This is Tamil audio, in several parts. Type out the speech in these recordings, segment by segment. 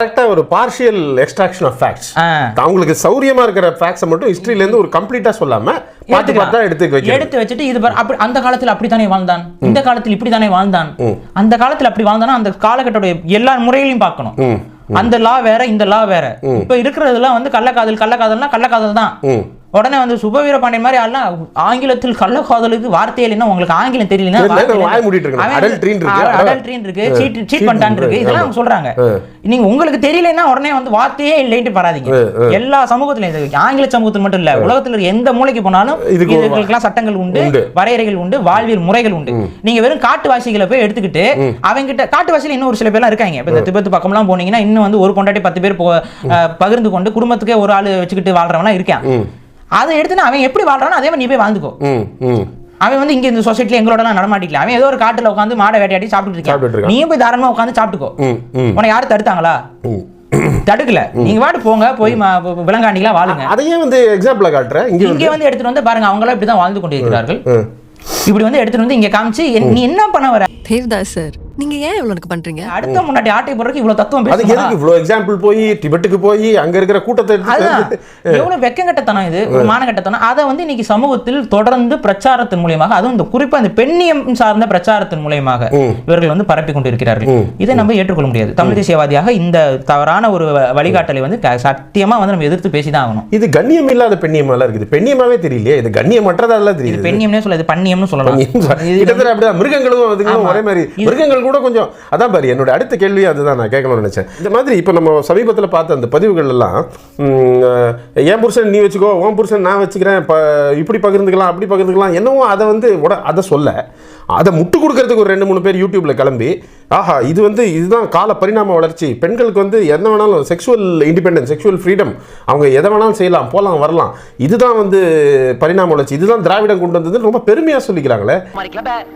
கரெக்டா ஒரு பார்ஷியல் எக்ஸ்ட்ராக்ஷன் ஆஃப் ஃபேக்ட்ஸ். அவங்களுக்கு சௌரியமா இருக்கிற ஃபேக்ட்ஸை மட்டும் ஹிஸ்டரியில இருந்து ஒரு கம்ப்ளீட்டா சொல்லாம பார்த்து பார்த்தா எடுத்து வச்சுட்டு இது அப்படி அந்த காலத்துல அப்படித்தானே வாழ்ந்தான், இந்த காலத்துல இப்படித்தானே வாழ்ந்தான், அந்த காலத்துல அப்படி வாழ்ந்தானா அந்த காலகட்டோட எல்லா முறைகளையும் பார்க்கணும். அந்த லா வேற இந்த லா வேற. இப்ப இருக்கிறதுலாம் வந்து கள்ளக்காதல்னா கள்ளக்காதல் தான். உடனே வந்து சுபவீர பாண்டியன் மாதிரி ஆள்லாம் ஆங்கிலத்தில் கள்ளக்காதலுக்கு வார்த்தையே இல்லைன்னா உங்களுக்கு ஆங்கிலம் தெரியலன்னா அடல்ட்ரின் இருக்கு, சீட் பண்ணிட்டான் இருக்கு, இதெல்லாம் அவங்க சொல்றாங்க. நீங்க உங்களுக்கு தெரியலன்னா உடனே வந்து வார்த்தையே இல்லைன்ட்டு பாராதீங்க. எல்லா சமூகத்திலும், ஆங்கில சமூகத்தில் மட்டும் இல்ல, உலகத்துல இருக்க எந்த மூலைக்கு போனாலும் இதுக்கெல்லாம் சட்டங்கள் உண்டு, வரையறைகள் உண்டு, வாழ்வியல் முறைகள் உண்டு. நீங்க வெறும் காட்டுவாசிகளை போய் எடுத்துக்கிட்டு அவங்க கிட்ட, காட்டுவாசியில இன்னும் ஒரு சில பேர்லாம் இருக்காங்க. இப்ப இந்த திபெத் பக்கம்லாம் போனீங்கன்னா இன்னும் வந்து ஒரு பொண்டாட்டி 10 பேர் பகிர்ந்து கொண்டு குடும்பத்துக்கே ஒரு ஆள் வச்சுக்கிட்டு வாழ்றவனா இருக்கான். அதை எடுத்துனா அவன் எப்படி வாழ்றானோ அதே மாதிரி நீ போய் வாழ்ந்துக்கோ. அவன் வந்து இங்க இந்த சொசைட்டில எங்களோட நடமாட்டிக்கல, அவன் ஏதோ ஒரு காட்டுல உட்காந்து மாடை வேட்டையாடி சாப்பிட்டு இருக்கான். நீயும் போய் தாராளமா உட்காந்து சாப்பிட்டுக்கோ. உனக்கு யாரும் தடுத்தாங்களா? தடுக்கல. நீங்க வாட்டு போங்க, போய் விலங்காண்டிகளா வாழுங்க. அதையே வந்து எக்ஸாம்பிளா காட்டுறேன். இங்க வந்து எடுத்துட்டு வந்து பாருங்க, அவங்க எல்லாம் இப்படிதான் வாழ்ந்து கொண்டிருக்கிறார்கள். இப்படி வந்து எடுத்துட்டு வந்து இங்க காமிச்சு நீ என்ன பண்ண வர? தேவ்தாஸ் சார், நீங்க ஏன் இவ்வளவு பண்றீங்க? அடுத்த முன்னாடி ஆட்டை போறதுக்கு இவ்வளவு தத்துவம் பேசுறீங்க. அதுக்கு எதுக்கு இவ்வளவு எக்ஸாம்பிள் போய் டிபெட்டுக்கு போய் அங்க இருக்கிற கூட்டத்தை எடுத்து எவ்வளவு வெக்கங்கட்டத்தனம் இது, ஒரு மானகட்டத்தனம். அதை வந்து இன்னைக்கு சமூகத்தில் தொடர்ந்து பிரச்சாரத்தின் மூலமாக, அதுவும் இந்த குறிப்பா இந்த பெண்ணியம் சார்ந்த பிரச்சாரத்தின் மூலமாக இவர்கள் வந்து பரப்பி கொண்டிருக்கிறார்கள். இதை நம்ம ஏற்றுக்கொள்ள முடியாது. தமிழ் தேசியவாதியாக இந்த தவறான ஒரு வழிகாட்டலை வந்து சத்தியமா வந்து நம்ம எதிர்த்து பேசிதான் ஆகணும். இது கண்ணியம் இல்லாத பெண்ணியமால இருக்குது. பெண்ணியமாவே தெரியலையே, இது கண்ணியமற்றதால தெரியுது. பெண்ணியம்னே சொல்ல, இது பண்ணியம்னு சொல்லலாம். மிருகங்களும் ஒரே மாதிரி, மிருகங்கள் கூட கொஞ்சம். அதான் பாரு, என்னோட அடுத்த கேள்வி அதுதான் நான் கேட்கணும்னு நினைச்சேன். இந்த மாதிரி இப்போ நம்ம சமீபத்தில் பார்த்த அந்த பதிவுகள் எல்லாம், என் புருஷன் நீ வச்சுக்கோ, உன் புருஷன் நான் வச்சுக்கிறேன், இப்படி பகிர்ந்துக்கலாம் அப்படி பகிர்ந்துக்கலாம், என்னவோ அதை வந்து அதை சொல்ல, அதை முட்டு கொடுக்கறதுக்கு ஒரு 2-3 பேர் யூடியூப்ல கிளம்பி, ஆஹா இது வந்து இதுதான் கால பரிணாம வளர்ச்சி, பெண்களுக்கு வந்து என்ன வேணாலும் செக்ஷுவல் இண்டிபெண்டன்ஸ், செக்ஷுவல் ஃப்ரீடம், அவங்க எதை வேணாலும் செய்யலாம், போகலாம் வரலாம், இதுதான் வந்து பரிணாம வளர்ச்சி, இதுதான் திராவிடம் கொண்டு வந்தது ரொம்ப பெருமையா சொல்லிக்கிறாங்களே.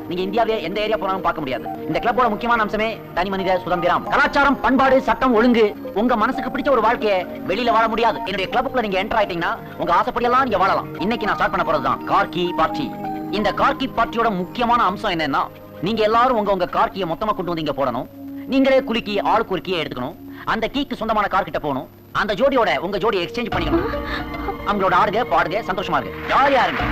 நீங்க இந்தியாவிலே எந்த ஏரியா போனாலும் பார்க்க முடியாது. இந்த கிளப்போட முக்கியமான அம்சமே தனி மனித சுதந்திரம், கலாச்சாரம், பண்பாடு, சட்டம் ஒழுங்கு. உங்க மனசுக்கு பிடிச்ச ஒரு வாழ்க்கையை வெளியில வாழ முடியாது. என்னுடைய கிளப்புக்குள்ள நீங்க என்டர் ஆயிட்டீங்கன்னா உங்க ஆசைப்படியெல்லாம் நீங்க வாழலாம். இன்னைக்கு நான் ஸ்டார்ட் பண்ண போறதுதான் கார்கி பார்ட்டி. இந்த கார்கி பார்ட்டியோட முக்கியமான அம்சம் என்னன்னா, நீங்க எல்லாரும் உங்க கார்கியை மொத்தமா கொண்டு வந்து இங்க போடணும். நீங்களே குலுக்கி ஆளுக்கு ஒரு கீயை எடுத்துக்கணும். அந்த கீக்கு சொந்தமான கார் கிட்ட போகணும். அந்த ஜோடியோட உங்க ஜோடி எக்ஸ்சேஞ்ச் பண்ணிக்கணும். அவங்களோட ஆடுக பாடுக சந்தோஷமா இருக்கு, ஜாலியா இருங்க.